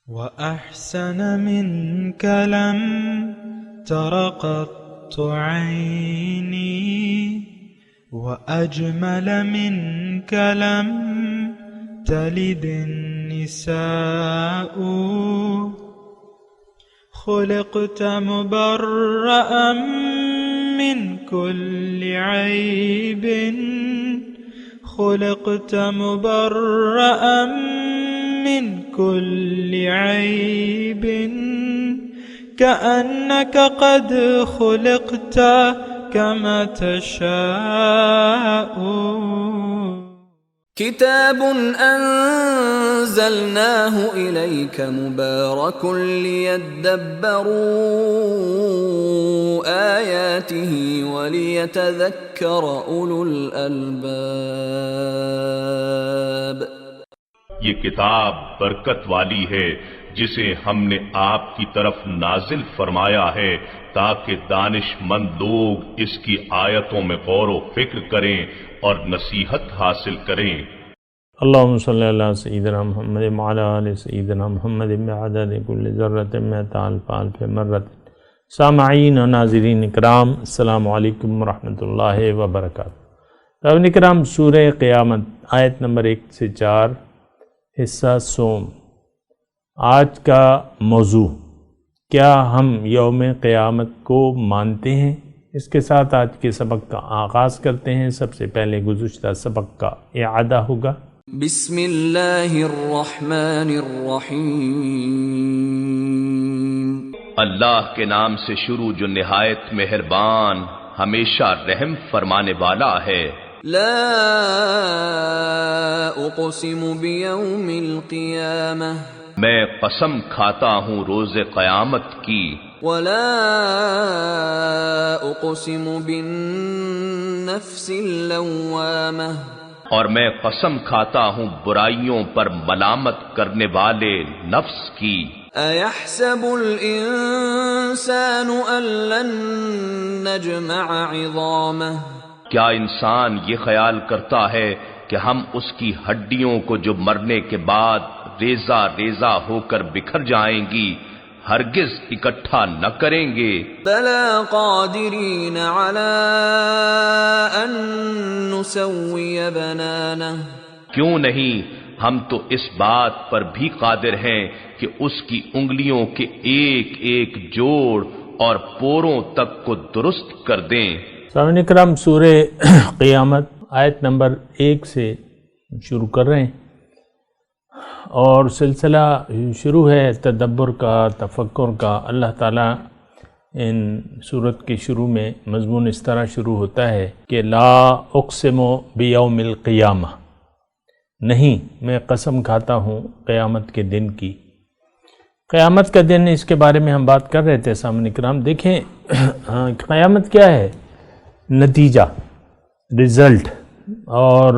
وأحسن منك لم تر قط عيني وأجمل منك لم تلد النساء خلقت مبرأ من كل عيب خلقت مبرأ من كل عيب كأنك قد خلقت كما تشاء كتاب أنزلناه إليك مبارك ليدبروا آياته وليتذكر أولو الألباب. یہ کتاب برکت والی ہے جسے ہم نے آپ کی طرف نازل فرمایا ہے تاکہ دانش مند لوگ اس کی آیتوں میں غور و فکر کریں اور نصیحت حاصل کریں. اللہم صلی اللہ سیدنا محمد وعلی آل سیدنا محمد بعدد کل ذرۃ مئۃ الف الف مرۃ. سامعین و ناظرین اکرام، السلام علیکم ورحمۃ اللہ وبرکاتہ. سامعین اکرام، سورہ قیامت آیت نمبر 1 سے 4، حصہ سوم. آج کا موضوع، کیا ہم یوم قیامت کو مانتے ہیں؟ اس کے ساتھ آج کے سبق کا آغاز کرتے ہیں. سب سے پہلے گزشتہ سبق کا اعادہ ہوگا. بسم اللہ الرحمن الرحیم. اللہ کے نام سے شروع جو نہایت مہربان ہمیشہ رحم فرمانے والا ہے. لا اقسم بیوم القیامہ، میں قسم کھاتا ہوں روز قیامت کی. ولا اقسم بالنفس اللوامہ، اور میں قسم کھاتا ہوں برائیوں پر ملامت کرنے والے نفس کی. ایحسب الانسان ان لن نجمع عظامہ، کیا انسان یہ خیال کرتا ہے کہ ہم اس کی ہڈیوں کو جو مرنے کے بعد ریزہ ریزہ ہو کر بکھر جائیں گی ہرگز اکٹھا نہ کریں گے؟ بلا قادرین علی ان نسوی بنانہ، کیوں نہیں، ہم تو اس بات پر بھی قادر ہیں کہ اس کی انگلیوں کے ایک ایک جوڑ اور پوروں تک کو درست کر دیں. سامعین اکرام، سورہ قیامت آیت نمبر 1 سے شروع کر رہے ہیں، اور سلسلہ شروع ہے تدبر کا، تفکر کا. اللہ تعالیٰ ان سورت کے شروع میں مضمون اس طرح شروع ہوتا ہے کہ لا اقسم بیوم القیامہ، نہیں، میں قسم کھاتا ہوں قیامت کے دن کی. قیامت کا دن، اس کے بارے میں ہم بات کر رہے تھے. سامعین اکرام دیکھیں، قیامت کیا ہے؟ نتیجہ، رزلٹ. اور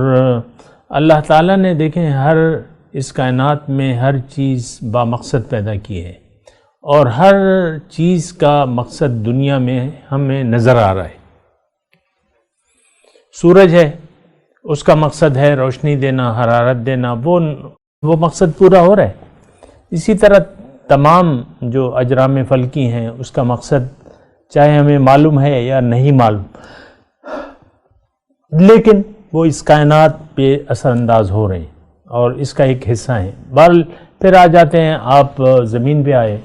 اللہ تعالیٰ نے دیکھیں ہر اس کائنات میں ہر چیز بامقصد پیدا کی ہے، اور ہر چیز کا مقصد دنیا میں ہمیں نظر آ رہا ہے. سورج ہے، اس کا مقصد ہے روشنی دینا، حرارت دینا، وہ مقصد پورا ہو رہا ہے. اسی طرح تمام جو اجرام فلکی ہیں اس کا مقصد چاہے ہمیں معلوم ہے یا نہیں معلوم، لیکن وہ اس کائنات پہ اثر انداز ہو رہے ہیں اور اس کا ایک حصہ ہیں. پھر آ جاتے ہیں، آپ زمین پہ آئے.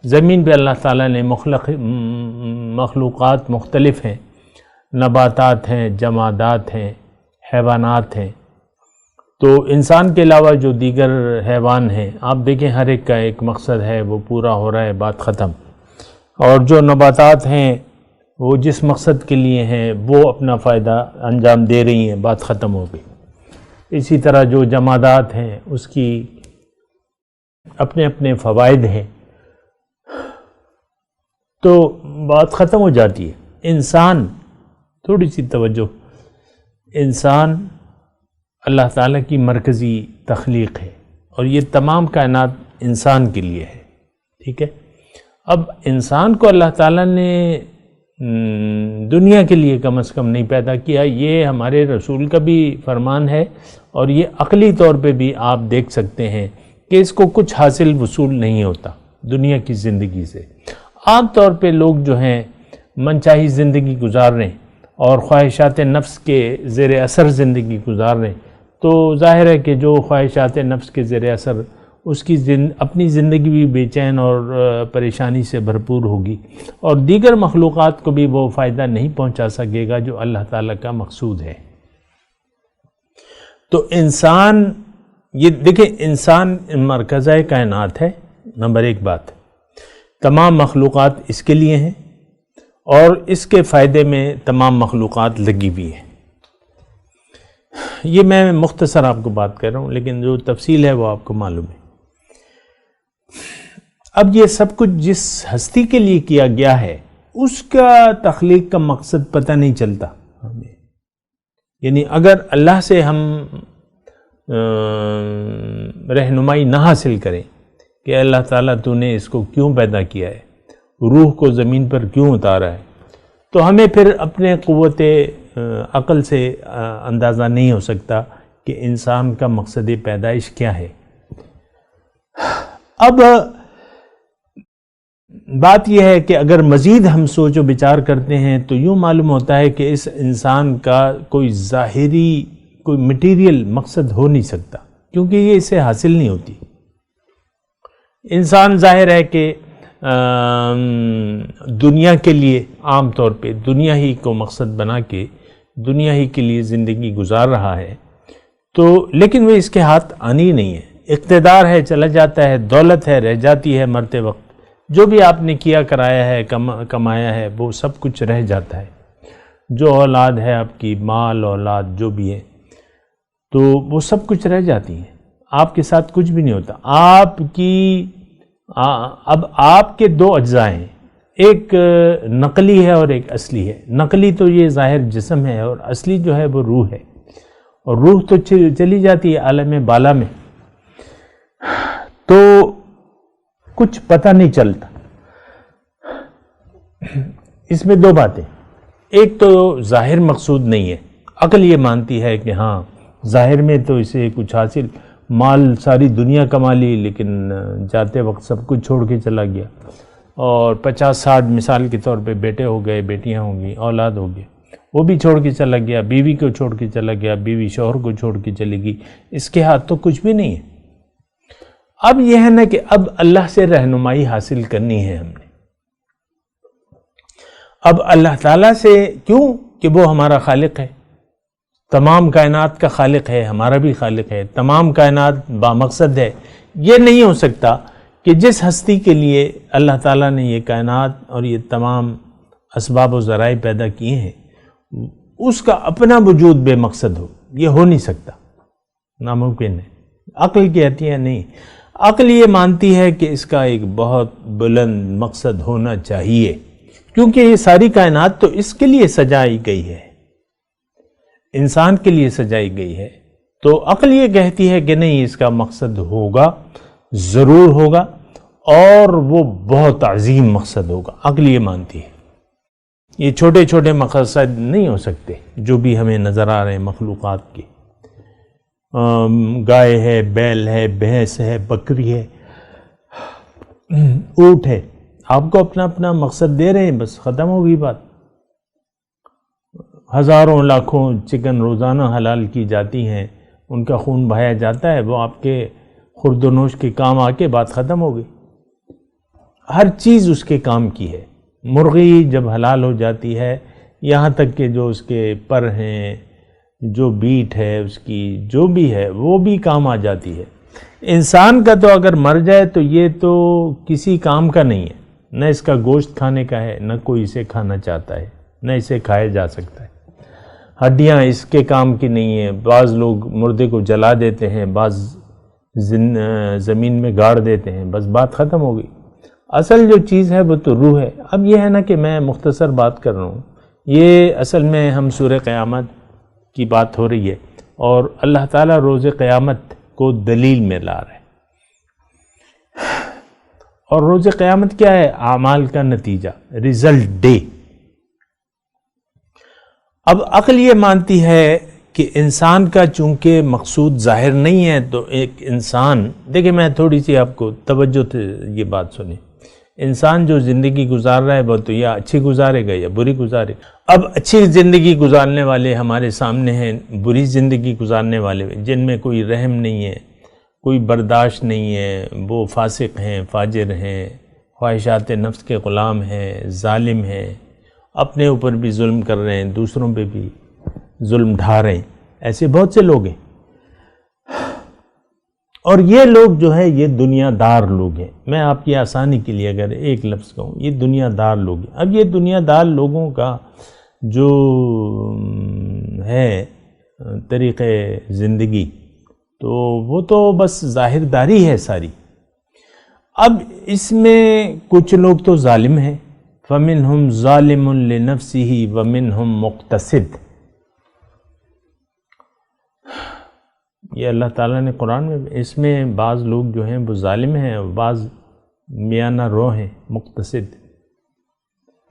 زمین پہ اللہ تعالیٰ نے مخلوقات مختلف ہیں، نباتات ہیں، جمادات ہیں، حیوانات ہیں. تو انسان کے علاوہ جو دیگر حیوان ہیں، آپ دیکھیں ہر ایک کا ایک مقصد ہے، وہ پورا ہو رہا ہے، بات ختم. اور جو نباتات ہیں وہ جس مقصد کے لیے ہیں وہ اپنا فائدہ انجام دے رہی ہیں، بات ختم ہو گئی. اسی طرح جو جمادات ہیں اس کی اپنے اپنے فوائد ہیں، تو بات ختم ہو جاتی ہے. انسان، تھوڑی سی توجہ، انسان اللہ تعالیٰ کی مرکزی تخلیق ہے اور یہ تمام کائنات انسان کے لیے ہے. ٹھیک ہے، اب انسان کو اللہ تعالیٰ نے دنیا کے لیے کم از کم نہیں پیدا کیا. یہ ہمارے رسول کا بھی فرمان ہے، اور یہ عقلی طور پہ بھی آپ دیکھ سکتے ہیں کہ اس کو کچھ حاصل وصول نہیں ہوتا دنیا کی زندگی سے۔ عام طور پہ لوگ جو ہیں منچاہی زندگی گزار رہے ہیں اور خواہشات نفس کے زیر اثر زندگی گزار رہے ہیں، تو ظاہر ہے کہ جو خواہشات نفس کے زیر اثر اس کی اپنی زندگی بھی بے چین اور پریشانی سے بھرپور ہوگی، اور دیگر مخلوقات کو بھی وہ فائدہ نہیں پہنچا سکے گا جو اللہ تعالیٰ کا مقصود ہے۔ تو انسان، یہ دیکھیں، انسان مرکزہ کائنات ہے، نمبر ایک بات، تمام مخلوقات اس کے لیے ہیں اور اس کے فائدے میں تمام مخلوقات لگی ہوئی ہیں۔ یہ میں مختصر آپ کو بات کر رہا ہوں، لیکن جو تفصیل ہے وہ آپ کو معلوم ہے۔ اب یہ سب کچھ جس ہستی کے لیے کیا گیا ہے اس کا تخلیق کا مقصد پتہ نہیں چلتا ہمیں، یعنی اگر اللہ سے ہم رہنمائی نہ حاصل کریں کہ اللہ تعالیٰ تو نے اس کو کیوں پیدا کیا ہے، روح کو زمین پر کیوں اتارا ہے، تو ہمیں پھر اپنے قوت عقل سے اندازہ نہیں ہو سکتا کہ انسان کا مقصد پیدائش کیا ہے۔ اب بات یہ ہے کہ اگر مزید ہم سوچ و بچار کرتے ہیں تو یوں معلوم ہوتا ہے کہ اس انسان کا کوئی ظاہری، کوئی مٹیریل مقصد ہو نہیں سکتا، کیونکہ یہ اسے حاصل نہیں ہوتی۔ انسان ظاہر ہے کہ دنیا کے لیے عام طور پہ دنیا ہی کو مقصد بنا کے دنیا ہی کے لیے زندگی گزار رہا ہے، تو لیکن وہ اس کے ہاتھ آنی نہیں ہے۔ اقتدار ہے چلا جاتا ہے، دولت ہے رہ جاتی ہے مرتے وقت، جو بھی آپ نے کیا کرایا ہے کمایا ہے وہ سب کچھ رہ جاتا ہے، جو اولاد ہے آپ کی، مال اولاد جو بھی ہے، تو وہ سب کچھ رہ جاتی ہیں، آپ کے ساتھ کچھ بھی نہیں ہوتا۔ اب آپ کے دو اجزاء ہیں، ایک نقلی ہے اور ایک اصلی ہے۔ نقلی تو یہ ظاہر جسم ہے، اور اصلی جو ہے وہ روح ہے، اور روح تو چلی جاتی ہے عالم بالا میں، تو کچھ پتہ نہیں چلتا۔ اس میں دو باتیں، ایک تو ظاہر مقصود نہیں ہے، عقل یہ مانتی ہے کہ ہاں ظاہر میں تو اسے کچھ حاصل، مال ساری دنیا کما لی لیکن جاتے وقت سب کچھ چھوڑ کے چلا گیا، اور 50-60 مثال کے طور پہ بیٹے ہو گئے، بیٹیاں ہوں گی، اولاد ہو گئی، وہ بھی چھوڑ کے چلا گیا، بیوی کو چھوڑ کے چلا گیا، بیوی شوہر کو چھوڑ کے چلی گئی، اس کے ہاتھ تو کچھ بھی نہیں ہے۔ اب یہ ہے نا کہ اب اللہ سے رہنمائی حاصل کرنی ہے ہم نے۔ اب اللہ تعالیٰ سے کیوں کہ وہ ہمارا خالق ہے، تمام کائنات کا خالق ہے، ہمارا بھی خالق ہے، تمام کائنات بامقصد ہے۔ یہ نہیں ہو سکتا کہ جس ہستی کے لیے اللہ تعالیٰ نے یہ کائنات اور یہ تمام اسباب و ذرائع پیدا کیے ہیں اس کا اپنا وجود بے مقصد ہو، یہ ہو نہیں سکتا، ناممکن ہے۔ عقل کہتی ہے نہیں، عقل یہ مانتی ہے کہ اس کا ایک بہت بلند مقصد ہونا چاہیے، کیونکہ یہ ساری کائنات تو اس کے لیے سجائی گئی ہے، انسان کے لیے سجائی گئی ہے، تو عقل یہ کہتی ہے کہ نہیں، اس کا مقصد ہوگا، ضرور ہوگا، اور وہ بہت عظیم مقصد ہوگا۔ عقل یہ مانتی ہے، یہ چھوٹے چھوٹے مقاصد نہیں ہو سکتے جو بھی ہمیں نظر آ رہے ہیں مخلوقات کے، گائے ہے، بیل ہے، بھینس ہے، بکری ہے، اونٹ ہے، آپ کو اپنا اپنا مقصد دے رہے ہیں، بس ختم ہو گئی بات۔ ہزاروں لاکھوں چکن روزانہ حلال کی جاتی ہیں، ان کا خون بہایا جاتا ہے، وہ آپ کے خورد و نوش کے کام آ کے بات ختم ہو گئی۔ ہر چیز اس کے کام کی ہے، مرغی جب حلال ہو جاتی ہے، یہاں تک کہ جو اس کے پر ہیں، جو بیٹ ہے اس کی، جو بھی ہے وہ بھی کام آ جاتی ہے۔ انسان کا تو اگر مر جائے تو یہ تو کسی کام کا نہیں ہے، نہ اس کا گوشت کھانے کا ہے، نہ کوئی اسے کھانا چاہتا ہے، نہ اسے کھایا جا سکتا ہے۔ ہڈیاں اس کے کام کی نہیں ہیں، بعض لوگ مردے کو جلا دیتے ہیں، بعض زمین میں گاڑ دیتے ہیں، بس بات ختم ہو گئی۔ اصل جو چیز ہے وہ تو روح ہے۔ اب یہ ہے نا کہ میں مختصر بات کر رہا ہوں، یہ اصل میں ہم سورہ قیامت کی بات ہو رہی ہے، اور اللہ تعالیٰ روز قیامت کو دلیل میں لا رہے ہیں، اور روز قیامت کیا ہے؟ اعمال کا نتیجہ، ریزلٹ ڈے۔ اب عقل یہ مانتی ہے کہ انسان کا چونکہ مقصود ظاہر نہیں ہے، تو ایک انسان، دیکھیں میں تھوڑی سی آپ کو توجہ سے یہ بات سنیں، انسان جو زندگی گزار رہا ہے وہ تو یا اچھی گزارے گا یا بری گزارے گا۔ اب اچھی زندگی گزارنے والے ہمارے سامنے ہیں، بری زندگی گزارنے والے جن میں کوئی رحم نہیں ہے، کوئی برداشت نہیں ہے، وہ فاسق ہیں، فاجر ہیں، خواہشات نفس کے غلام ہیں، ظالم ہیں، اپنے اوپر بھی ظلم کر رہے ہیں، دوسروں پہ بھی ظلم ڈھا رہے ہیں، ایسے بہت سے لوگ ہیں۔ اور یہ لوگ جو ہے یہ دنیا دار لوگ ہیں۔ میں آپ کی آسانی کے لیے اگر ایک لفظ کہوں، یہ دنیا دار لوگ ہیں۔ اب یہ دنیا دار لوگوں کا جو ہے طریقے زندگی، تو وہ تو بس ظاہر داری ہے ساری۔ اب اس میں کچھ لوگ تو ظالم ہیں، فَمِنْهُمْ ظَالِمٌ لِنَفْسِهِ وَمِنْهُمْ مُقْتَصِدٌ، یہ اللہ تعالیٰ نے قرآن میں، اس میں بعض لوگ جو ہیں وہ ظالم ہیں، بعض میانہ رو ہیں، مقتصد۔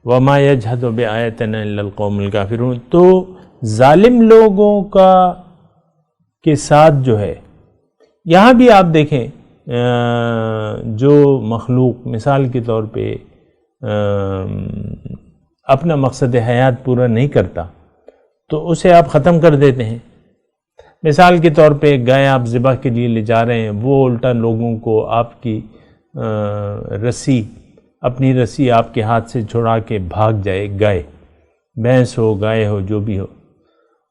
وَمَا يَجْحَدُ بِآيَاتِنَا إِلَّا الْقَوْمُ الْكَافِرُونَ، تو ظالم لوگوں کا کے ساتھ جو ہے، یہاں بھی آپ دیکھیں جو مخلوق مثال کے طور پہ اپنا مقصد حیات پورا نہیں کرتا تو اسے آپ ختم کر دیتے ہیں۔ مثال کے طور پہ گائے آپ ذبح کے لیے لے جا رہے ہیں، وہ الٹا لوگوں کو آپ کی اپنی رسی آپ کے ہاتھ سے چھڑا کے بھاگ جائے، گائے، بھینس ہو، گائے ہو، جو بھی ہو،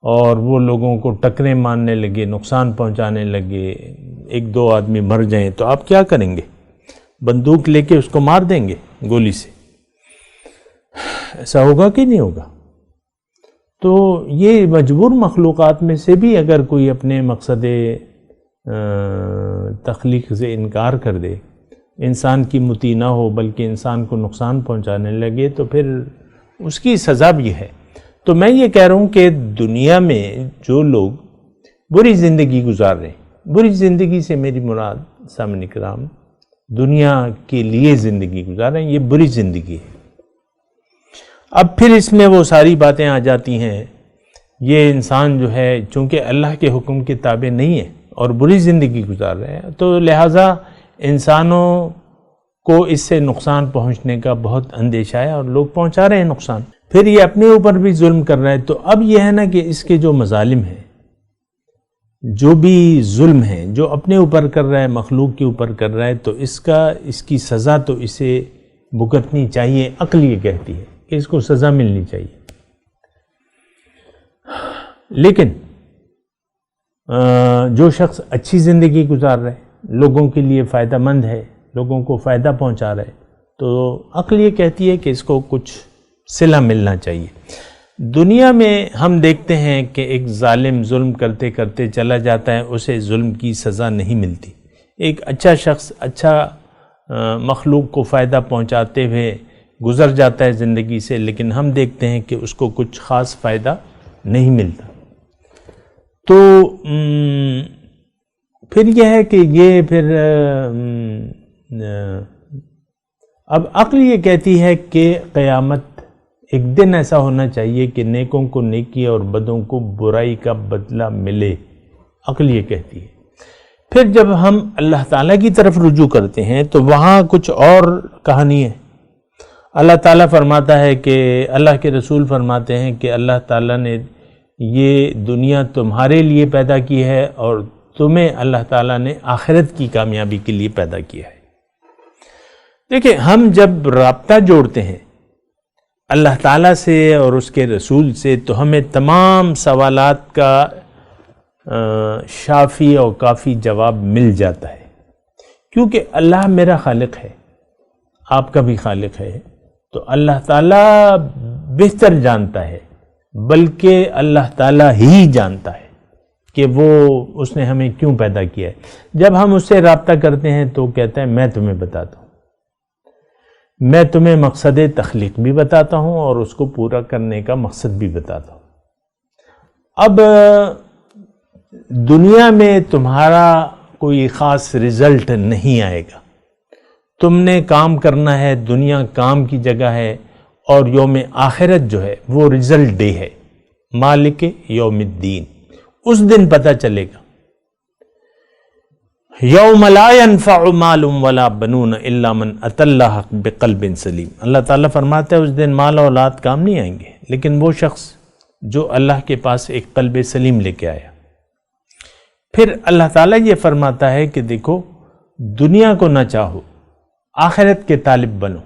اور وہ لوگوں کو ٹکریں مارنے لگے، نقصان پہنچانے لگے، ایک دو آدمی مر جائیں، تو آپ کیا کریں گے؟ بندوق لے کے اس کو مار دیں گے گولی سے؟ ایسا ہوگا کہ نہیں ہوگا؟ تو یہ مجبور مخلوقات میں سے بھی اگر کوئی اپنے مقصد تخلیق سے انکار کر دے، انسان کی مطیع نہ ہو بلکہ انسان کو نقصان پہنچانے لگے، تو پھر اس کی سزا بھی ہے۔ تو میں یہ کہہ رہا ہوں کہ دنیا میں جو لوگ بری زندگی گزار رہے ہیں، بری زندگی سے میری مراد سامعین کرام دنیا کے لیے زندگی گزار رہے ہیں، یہ بری زندگی ہے۔ اب پھر اس میں وہ ساری باتیں آ جاتی ہیں، یہ انسان جو ہے چونکہ اللہ کے حکم کے تابع نہیں ہے اور بری زندگی گزار رہے ہیں، تو لہٰذا انسانوں کو اس سے نقصان پہنچنے کا بہت اندیشہ ہے اور لوگ پہنچا رہے ہیں نقصان، پھر یہ اپنے اوپر بھی ظلم کر رہا ہے۔ تو اب یہ ہے نا کہ اس کے جو مظالم ہیں، جو بھی ظلم ہیں، جو اپنے اوپر کر رہا ہے، مخلوق کے اوپر کر رہا ہے، تو اس کی سزا تو اسے بھگتنی چاہیے۔ عقل یہ کہتی ہے کہ اس کو سزا ملنی چاہیے، لیکن جو شخص اچھی زندگی گزار رہا ہے، لوگوں کے لیے فائدہ مند ہے، لوگوں کو فائدہ پہنچا رہا ہے، تو عقل یہ کہتی ہے کہ اس کو کچھ صلہ ملنا چاہیے۔ دنیا میں ہم دیکھتے ہیں کہ ایک ظالم ظلم کرتے کرتے چلا جاتا ہے، اسے ظلم کی سزا نہیں ملتی۔ ایک اچھا شخص اچھا مخلوق کو فائدہ پہنچاتے ہوئے گزر جاتا ہے زندگی سے، لیکن ہم دیکھتے ہیں کہ اس کو کچھ خاص فائدہ نہیں ملتا۔ تو پھر یہ ہے کہ یہ پھر اب عقل یہ کہتی ہے کہ قیامت ایک دن ایسا ہونا چاہیے کہ نیکوں کو نیکی اور بدوں کو برائی کا بدلہ ملے، عقل یہ کہتی ہے۔ پھر جب ہم اللہ تعالیٰ کی طرف رجوع کرتے ہیں تو وہاں کچھ اور کہانی ہے۔ اللہ تعالیٰ فرماتا ہے کہ اللہ کے رسول فرماتے ہیں کہ اللہ تعالیٰ نے یہ دنیا تمہارے لیے پیدا کی ہے اور تمہیں اللہ تعالیٰ نے آخرت کی کامیابی کے لیے پیدا کیا ہے۔ دیکھیں، ہم جب رابطہ جوڑتے ہیں اللہ تعالیٰ سے اور اس کے رسول سے تو ہمیں تمام سوالات کا شافی اور کافی جواب مل جاتا ہے، کیونکہ اللہ میرا خالق ہے، آپ کا بھی خالق ہے، تو اللہ تعالیٰ بہتر جانتا ہے، بلکہ اللہ تعالیٰ ہی جانتا ہے کہ اس نے ہمیں کیوں پیدا کیا ہے۔ جب ہم اس سے رابطہ کرتے ہیں تو کہتا ہے میں تمہیں بتاتا ہوں، میں تمہیں مقصد تخلیق بھی بتاتا ہوں اور اس کو پورا کرنے کا مقصد بھی بتاتا ہوں۔ اب دنیا میں تمہارا کوئی خاص رزلٹ نہیں آئے گا، تم نے کام کرنا ہے، دنیا کام کی جگہ ہے، اور یوم آخرت جو ہے وہ رزلٹ ڈے ہے، مالک یوم الدین، اس دن پتہ چلے گا. یوم لا ينفع مال ولا بنون الا من اتى اللہ بقلب سلیم. اللہ تعالیٰ فرماتا ہے اس دن مال و اولاد کام نہیں آئیں گے، لیکن وہ شخص جو اللہ کے پاس ایک قلب سلیم لے کے آیا. پھر اللہ تعالیٰ یہ فرماتا ہے کہ دیکھو دنیا کو نہ چاہو، آخرت کے طالب بنو.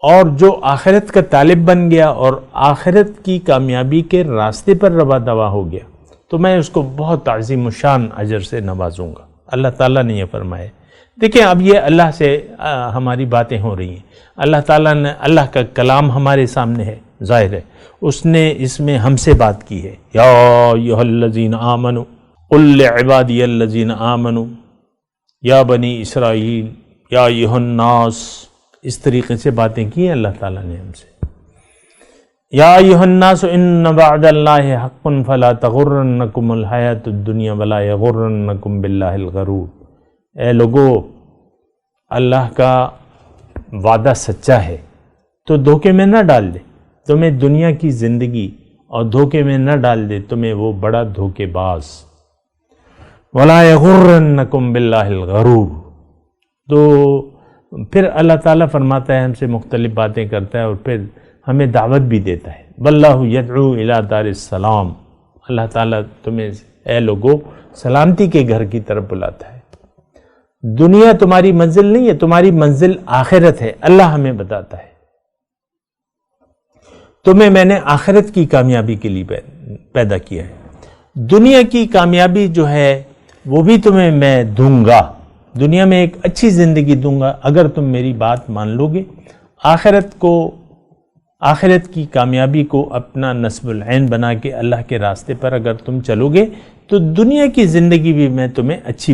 اور جو آخرت کا طالب بن گیا اور آخرت کی کامیابی کے راستے پر روا دوا ہو گیا تو میں اس کو بہت عظیم الشان اجر سے نوازوں گا. اللہ تعالیٰ نے یہ فرمایا. دیکھیں اب یہ اللہ سے ہماری باتیں ہو رہی ہیں. اللہ تعالیٰ نے، اللہ کا کلام ہمارے سامنے ہے، ظاہر ہے اس نے اس میں ہم سے بات کی ہے. یا ایھا الذین آمنوا قل لعبادی الذین آمنوا یا بنی اسرائیل یا ایھا الناس. اس طریقے سے باتیں کی ہیں اللہ تعالیٰ نے ہم سے. یا ایھا الناس ان وعد اللہ حق فلا تغرنکم الحیاۃ الدنیا ولا یغرنکم باللہ الغرور. اے لوگو، اللہ کا وعدہ سچا ہے تو دھوکے میں نہ ڈال دے تمہیں دنیا کی زندگی، اور دھوکے میں نہ ڈال دے تمہیں وہ بڑا دھوکے باز. ولا یغرنکم باللہ الغرور. تو پھر اللہ تعالیٰ فرماتا ہے ہم سے مختلف باتیں کرتا ہے اور پھر ہمیں دعوت بھی دیتا ہے. واللہ یدعو الی دار السلام. اللہ تعالیٰ تمہیں اے لوگو سلامتی کے گھر کی طرف بلاتا ہے. دنیا تمہاری منزل نہیں ہے، تمہاری منزل آخرت ہے. اللہ ہمیں بتاتا ہے تمہیں میں نے آخرت کی کامیابی کے لیے پیدا کیا ہے. دنیا کی کامیابی جو ہے وہ بھی تمہیں میں دوں گا، دنیا میں ایک اچھی زندگی دوں گا اگر تم میری بات مان لو گے. آخرت کی کامیابی کو اپنا نصب العین بنا کے اللہ کے راستے پر اگر تم چلو گے تو دنیا کی زندگی بھی میں تمہیں اچھی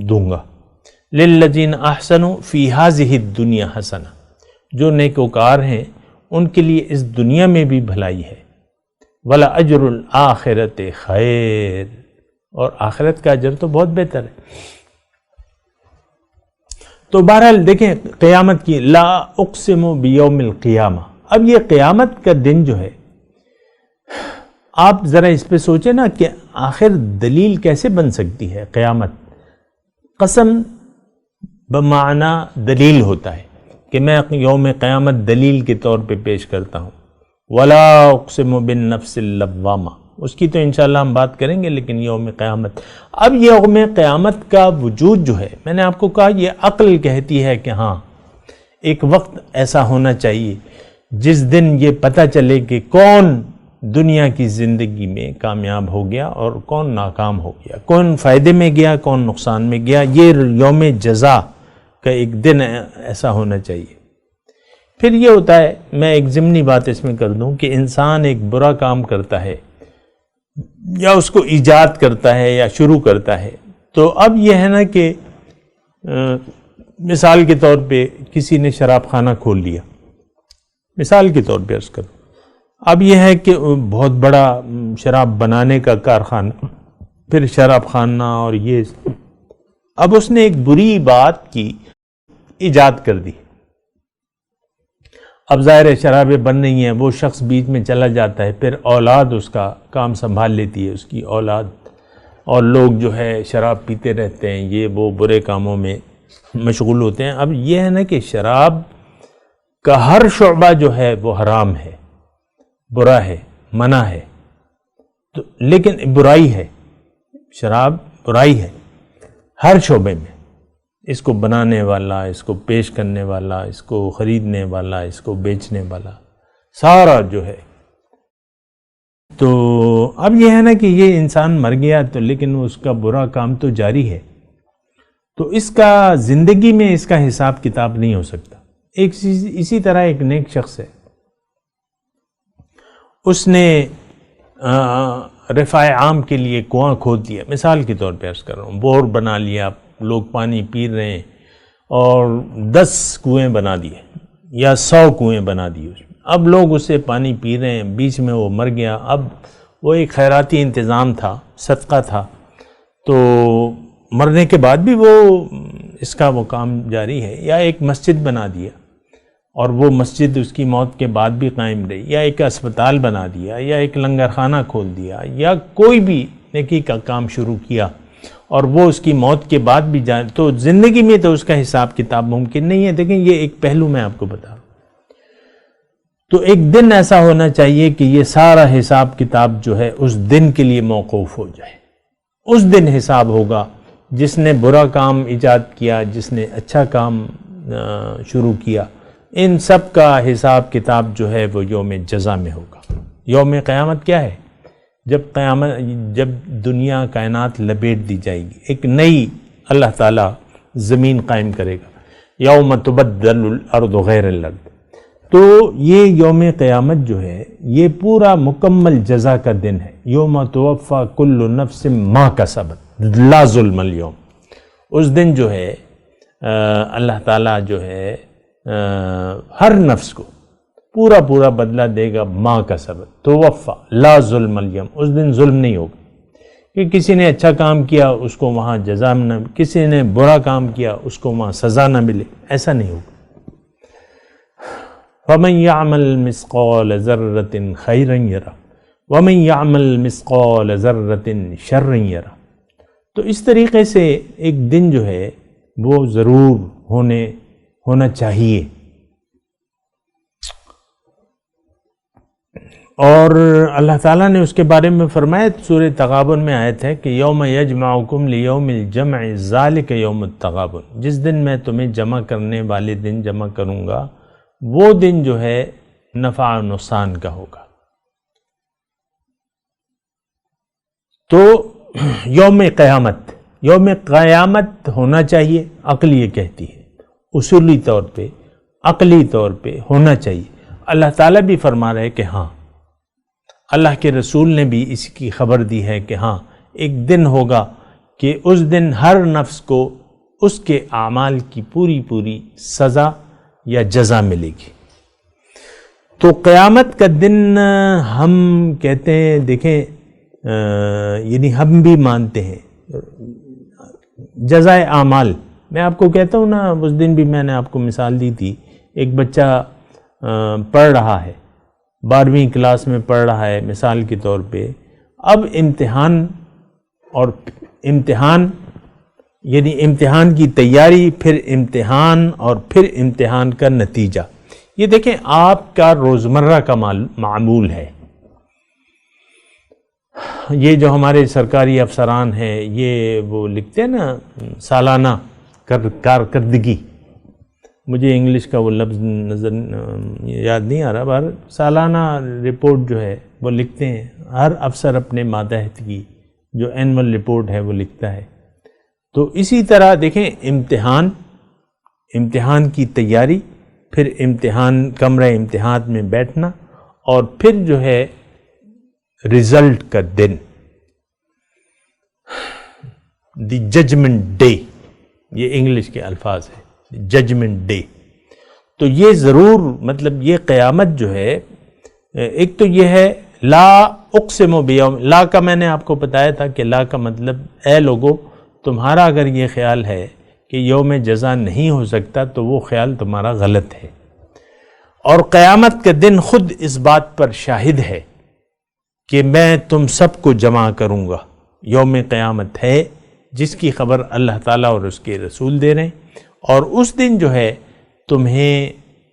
دوں گا. للذین احسنوا فی ہذہ الدنیا حسنہ. جو نیکوکار ہیں ان کے لیے اس دنیا میں بھی بھلائی ہے. وَلَأَجْرُ الْآخِرَةِ خیر. اور آخرت کا اجر تو بہت بہتر ہے. تو بہرحال دیکھیں قیامت کی لا اقسم بیوم القیامہ. اب یہ قیامت کا دن جو ہے آپ ذرا اس پہ سوچیں نا کہ آخر دلیل کیسے بن سکتی ہے قیامت. قسم بمعنی دلیل ہوتا ہے کہ میں یوم قیامت دلیل کے طور پہ پیش کرتا ہوں. ولا اقسم بالنفس اللوامہ. اس کی تو انشاءاللہ ہم بات کریں گے، لیکن یوم قیامت، اب یوم قیامت کا وجود جو ہے میں نے آپ کو کہا یہ عقل کہتی ہے کہ ہاں ایک وقت ایسا ہونا چاہیے جس دن یہ پتہ چلے کہ کون دنیا کی زندگی میں کامیاب ہو گیا اور کون ناکام ہو گیا، کون فائدے میں گیا کون نقصان میں گیا. یہ یوم جزا کا ایک دن ایسا ہونا چاہیے. پھر یہ ہوتا ہے، میں ایک ضمنی بات اس میں کر دوں کہ انسان ایک برا کام کرتا ہے یا اس کو ایجاد کرتا ہے یا شروع کرتا ہے، تو اب یہ ہے نا کہ مثال کے طور پہ کسی نے شراب خانہ کھول لیا، مثال کے طور پہ عرض کروں. اب یہ ہے کہ بہت بڑا شراب بنانے کا کارخانہ، پھر شراب خانہ، اور یہ اب اس نے ایک بری بات کی ایجاد کر دی. اب ظاہر ہے شرابیں بن رہی ہیں، وہ شخص بیچ میں چلا جاتا ہے، پھر اولاد اس کا کام سنبھال لیتی ہے، اس کی اولاد، اور لوگ جو ہے شراب پیتے رہتے ہیں، یہ وہ برے کاموں میں مشغول ہوتے ہیں. اب یہ ہے نا کہ شراب کا ہر شعبہ جو ہے وہ حرام ہے، برا ہے، منع ہے. تو لیکن برائی ہے، شراب برائی ہے ہر شعبے میں. اس کو بنانے والا، اس کو پیش کرنے والا، اس کو خریدنے والا، اس کو بیچنے والا، سارا جو ہے. تو اب یہ ہے نا کہ یہ انسان مر گیا تو لیکن اس کا برا کام تو جاری ہے، تو اس کا زندگی میں اس کا حساب کتاب نہیں ہو سکتا. اسی طرح ایک نیک شخص ہے، اس نے رفع عام کے لیے کنواں کھود دیا، مثال کے طور پہ عرض کر رہا ہوں، بور بنا لیا، لوگ پانی پی رہے ہیں، اور 10 کنویں بنا دیے یا 100 کنویں بنا دیے. اب لوگ اس سے پانی پی رہے ہیں، بیچ میں وہ مر گیا. اب وہ ایک خیراتی انتظام تھا، صدقہ تھا، تو مرنے کے بعد بھی وہ اس کا وہ کام جاری ہے. یا ایک مسجد بنا دیا، اور وہ مسجد اس کی موت کے بعد بھی قائم رہی، یا ایک اسپتال بنا دیا، یا ایک لنگر خانہ کھول دیا، یا کوئی بھی نیکی کا کام شروع کیا اور وہ اس کی موت کے بعد بھی جائے، تو زندگی میں تو اس کا حساب کتاب ممکن نہیں ہے۔ دیکھیں یہ ایک پہلو میں آپ کو بتا رہا ہوں۔ تو ایک دن ایسا ہونا چاہیے کہ یہ سارا حساب کتاب جو ہے اس دن کے لیے موقوف ہو جائے۔ اس دن حساب ہوگا، جس نے برا کام ایجاد کیا، جس نے اچھا کام شروع کیا، ان سب کا حساب کتاب جو ہے وہ یوم جزا میں ہوگا۔ یوم قیامت کیا ہے؟ جب دنیا کائنات لپیٹ دی جائے گی، ایک نئی اللہ تعالیٰ زمین قائم کرے گا، یوم تبدل الارض غیر الارض۔ تو یہ یوم قیامت جو ہے یہ پورا مکمل جزا کا دن ہے۔ یوم توفی کل نفس ما کسبت لا ظلم اليوم۔ اس دن جو ہے اللہ تعالیٰ جو ہے ہر نفس کو پورا بدلہ دے گا، ما کسبت توفی لا ظلم اليوم۔ اس دن ظلم نہیں ہوگا کہ کسی نے اچھا کام کیا اس کو وہاں جزا نہ، کسی نے برا کام کیا اس کو وہاں سزا نہ ملے، ایسا نہیں ہوگا۔ وَمَنْ يَعْمَلْ مِثْقَالَ ذَرَّةٍ خَيْرًا يَرَهُ وَمَنْ يَعْمَلْ مِثْقَالَ ذَرَّةٍ شَرًّا يَرَهُ۔ تو اس طریقے سے ایک دن جو ہے وہ ضرور ہونا چاہیے۔ اور اللہ تعالیٰ نے اس کے بارے میں فرمایا، سورہ تغابن میں آیت ہے کہ یوم یجمعکم لیوم الجمع ذالک یوم التغابن۔ جس دن میں تمہیں جمع کرنے والے دن جمع کروں گا، وہ دن جو ہے نفع و نقصان کا ہوگا۔ تو یوم قیامت ہونا چاہیے، عقل یہ کہتی ہے، اصولی طور پہ عقلی طور پہ ہونا چاہیے۔ اللہ تعالیٰ بھی فرما رہے کہ ہاں، اللہ کے رسول نے بھی اس کی خبر دی ہے کہ ہاں ایک دن ہوگا کہ اس دن ہر نفس کو اس کے اعمال کی پوری سزا یا جزا ملے گی۔ تو قیامت کا دن ہم کہتے ہیں، دیکھیں یعنی ہم بھی مانتے ہیں جزائے اعمال۔ میں آپ کو کہتا ہوں نا، اس دن بھی میں نے آپ کو مثال دی تھی، ایک بچہ پڑھ رہا ہے، 12ویں کلاس میں پڑھ رہا ہے مثال کے طور پہ، اب امتحان یعنی امتحان کی تیاری، پھر امتحان اور پھر امتحان کا نتیجہ۔ یہ دیکھیں آپ کا روزمرہ کا معمول ہے۔ یہ جو ہمارے سرکاری افسران ہیں یہ وہ لکھتے ہیں نا سالانہ کارکردگی، مجھے انگلش کا وہ لفظ نظر یاد نہیں آ رہا، پر سالانہ رپورٹ جو ہے وہ لکھتے ہیں۔ ہر افسر اپنے ماتحت کی جو اینول رپورٹ ہے وہ لکھتا ہے۔ تو اسی طرح دیکھیں امتحان کی تیاری، پھر کمرہ امتحان میں بیٹھنا، اور پھر جو ہے رزلٹ کا دن، دی ججمنٹ ڈے، یہ انگلش کے الفاظ ہے، ججمنٹ ڈے۔ تو یہ ضرور مطلب یہ قیامت جو ہے، ایک تو یہ ہے لا اقسم بیوم، لا کا میں نے آپ کو بتایا تھا کہ لا کا مطلب اے لوگو، تمہارا اگر یہ خیال ہے کہ یوم جزا نہیں ہو سکتا تو وہ خیال تمہارا غلط ہے۔ اور قیامت کا دن خود اس بات پر شاہد ہے کہ میں تم سب کو جمع کروں گا۔ یوم قیامت ہے جس کی خبر اللہ تعالیٰ اور اس کے رسول دے رہے ہیں، اور اس دن جو ہے تمہیں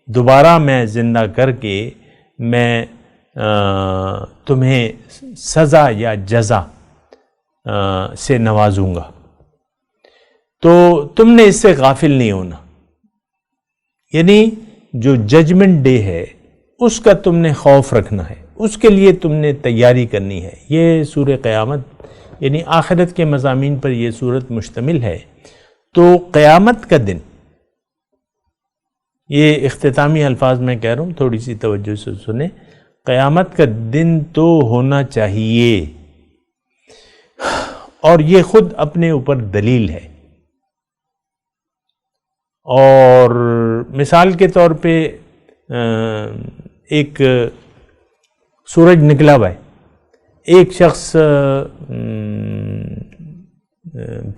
دوبارہ میں زندہ کر کے میں تمہیں سزا یا جزا سے نوازوں گا۔ تو تم نے اس سے غافل نہیں ہونا، یعنی جو ججمنٹ ڈے ہے اس کا تم نے خوف رکھنا ہے، اس کے لیے تم نے تیاری کرنی ہے۔ یہ سورہ قیامت یعنی آخرت کے مضامین پر یہ سورت مشتمل ہے۔ تو قیامت کا دن، یہ اختتامی الفاظ میں کہہ رہا ہوں، تھوڑی سی توجہ سے سنیں، قیامت کا دن تو ہونا چاہیے، اور یہ خود اپنے اوپر دلیل ہے۔ اور مثال کے طور پہ ایک سورج نکلا ہوا ہے، ایک شخص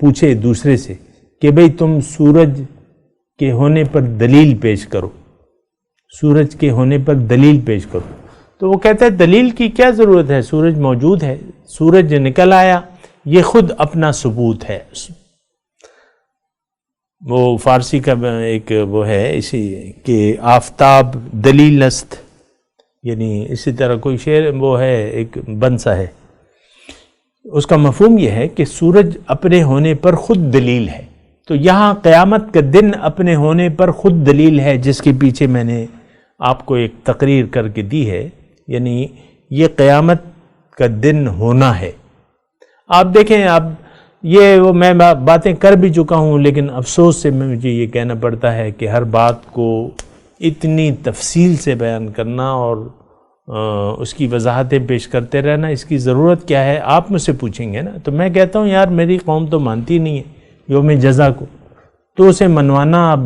پوچھے دوسرے سے کہ بھئی تم سورج کے ہونے پر دلیل پیش کرو، سورج کے ہونے پر دلیل پیش کرو. تو وہ کہتا ہے دلیل کی کیا ضرورت ہے، سورج موجود ہے، سورج نکل آیا، یہ خود اپنا ثبوت ہے. وہ فارسی کا ایک وہ ہے اسی کہ آفتاب دلیل است، یعنی اسی طرح کوئی شعر وہ ہے ایک بنسا ہے، اس کا مفہوم یہ ہے کہ سورج اپنے ہونے پر خود دلیل ہے. تو یہاں قیامت کا دن اپنے ہونے پر خود دلیل ہے، جس کے پیچھے میں نے آپ کو ایک تقریر کر کے دی ہے، یعنی یہ قیامت کا دن ہونا ہے. آپ دیکھیں، اب یہ وہ میں باتیں کر بھی چکا ہوں، لیکن افسوس سے مجھے یہ کہنا پڑتا ہے کہ ہر بات کو اتنی تفصیل سے بیان کرنا اور اس کی وضاحتیں پیش کرتے رہنا، اس کی ضرورت کیا ہے؟ آپ مجھ سے پوچھیں گے نا، تو میں کہتا ہوں یار میری قوم تو مانتی نہیں ہے یوم جزا کو، تو اسے منوانا اب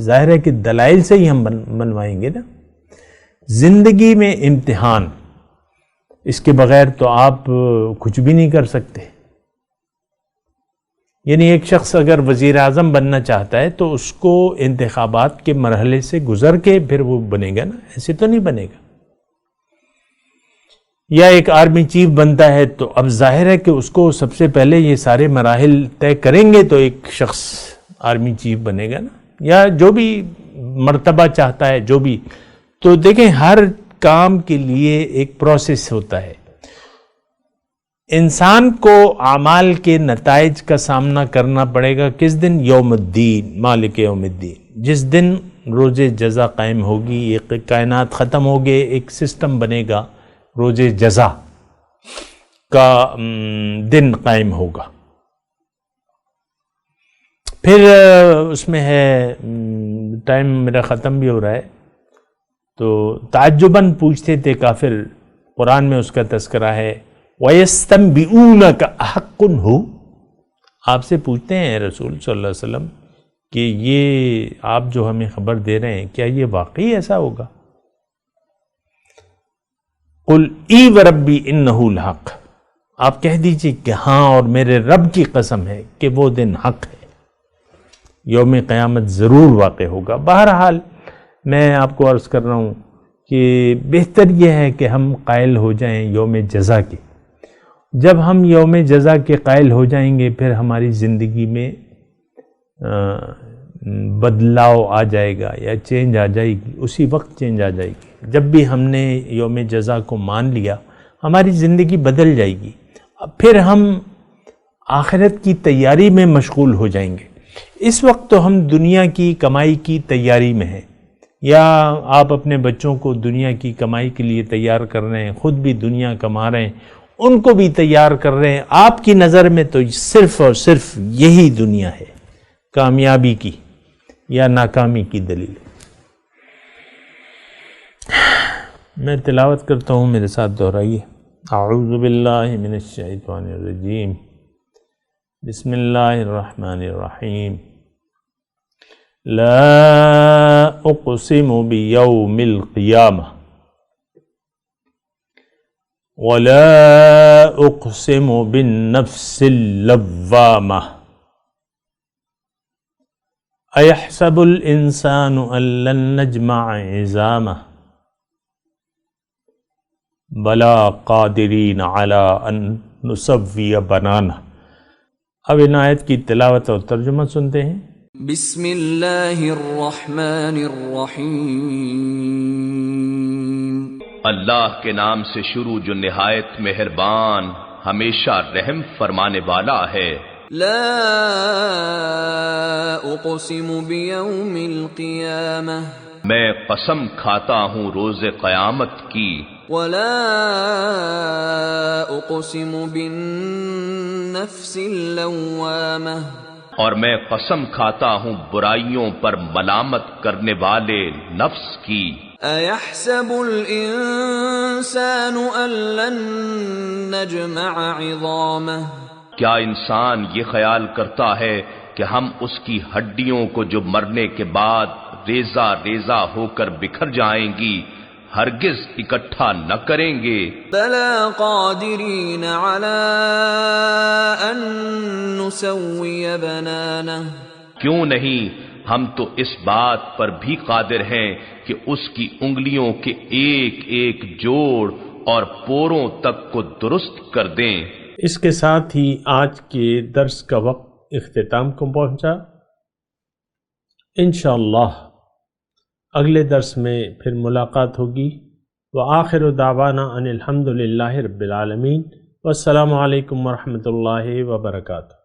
ظاہر ہے کہ دلائل سے ہی ہم منوائیں گے نا. زندگی میں امتحان، اس کے بغیر تو آپ کچھ بھی نہیں کر سکتے. یعنی ایک شخص اگر وزیر اعظم بننا چاہتا ہے تو اس کو انتخابات کے مرحلے سے گزر کے پھر وہ بنے گا نا، ایسے تو نہیں بنے گا. یا ایک آرمی چیف بنتا ہے تو اب ظاہر ہے کہ اس کو سب سے پہلے یہ سارے مراحل طے کریں گے تو ایک شخص آرمی چیف بنے گا نا، یا جو بھی مرتبہ چاہتا ہے جو بھی. تو دیکھیں ہر کام کے لیے ایک پروسیس ہوتا ہے. انسان کو اعمال کے نتائج کا سامنا کرنا پڑے گا کس دن؟ یوم الدین، مالک یوم الدین، جس دن روز جزا قائم ہوگی، یہ کائنات ختم ہوگی، ایک سسٹم بنے گا، روز جزا کا دن قائم ہوگا. پھر اس میں ہے، ٹائم میرا ختم بھی ہو رہا ہے، تو تعجباً پوچھتے تھے کافر، قرآن میں اس کا تذکرہ ہے، وَيَسْتَنْبِئُونَكَ أَحَقٌّ هُوَ، آپ سے پوچھتے ہیں رسول صلی اللہ علیہ وسلم کہ یہ آپ جو ہمیں خبر دے رہے ہیں کیا یہ واقعی ایسا ہوگا؟ قُلْ اِی وَرَبِّی إِنَّهُ الْحَقُّ، آپ کہہ دیجئے کہ ہاں اور میرے رب کی قسم ہے کہ وہ دن حق ہے، یوم قیامت ضرور واقع ہوگا. بہرحال میں آپ کو عرض کر رہا ہوں کہ بہتر یہ ہے کہ ہم قائل ہو جائیں یوم جزا کے. جب ہم یوم جزا کے قائل ہو جائیں گے پھر ہماری زندگی میں بدلاؤ آ جائے گا یا چینج آ جائے گی، اسی وقت چینج آ جائے گی. جب بھی ہم نے یوم جزا کو مان لیا ہماری زندگی بدل جائے گی. پھر ہم آخرت کی تیاری میں مشغول ہو جائیں گے. اس وقت تو ہم دنیا کی کمائی کی تیاری میں ہیں، یا آپ اپنے بچوں کو دنیا کی کمائی کے لیے تیار کر رہے ہیں، خود بھی دنیا کما رہے ہیں، ان کو بھی تیار کر رہے ہیں. آپ کی نظر میں تو صرف اور صرف یہی دنیا ہے کامیابی کی یا ناکامی کی دلیل. میں تلاوت کرتا ہوں، میرے ساتھ دہرائیے. اعوذ باللہ من الشیطان الرجیم، بسم اللہ الرحمن الرحیم. لا اقسم بیوم القیامہ ولا اقسم بالنفس اللوامہ ایحسب الانسان ان لن نجمع عظامہ بلا قادرین علی ان نسوی بنانہ. اب ان آیت کی تلاوت اور ترجمہ سنتے ہیں. بسم اللہ الرحمن الرحیم. اللہ کے نام سے شروع جو نہایت مہربان ہمیشہ رحم فرمانے والا ہے. لا اقسم بیوم القیامہ، میں قسم کھاتا ہوں روز قیامت کی. ولا اقسم بالنفس اللوامہ، اور میں قسم کھاتا ہوں برائیوں پر ملامت کرنے والے نفس کی. ایحسب الانسان ان لن نجمع عظامہ، کیا انسان یہ خیال کرتا ہے کہ ہم اس کی ہڈیوں کو جو مرنے کے بعد ریزہ ریزہ ہو کر بکھر جائیں گی ہرگز اکٹھا نہ کریں گے؟ بلا قادرین علی ان نسوی بنانہ، کیوں نہیں، ہم تو اس بات پر بھی قادر ہیں کہ اس کی انگلیوں کے ایک ایک جوڑ اور پوروں تک کو درست کر دیں۔ اس کے ساتھ ہی آج کے درس کا وقت اختتام کو پہنچا۔ انشاءاللہ اگلے درس میں پھر ملاقات ہوگی۔ وآخر دعوانا ان الحمد للہ رب العالمین، والسلام علیکم ورحمۃ اللہ وبرکاتہ۔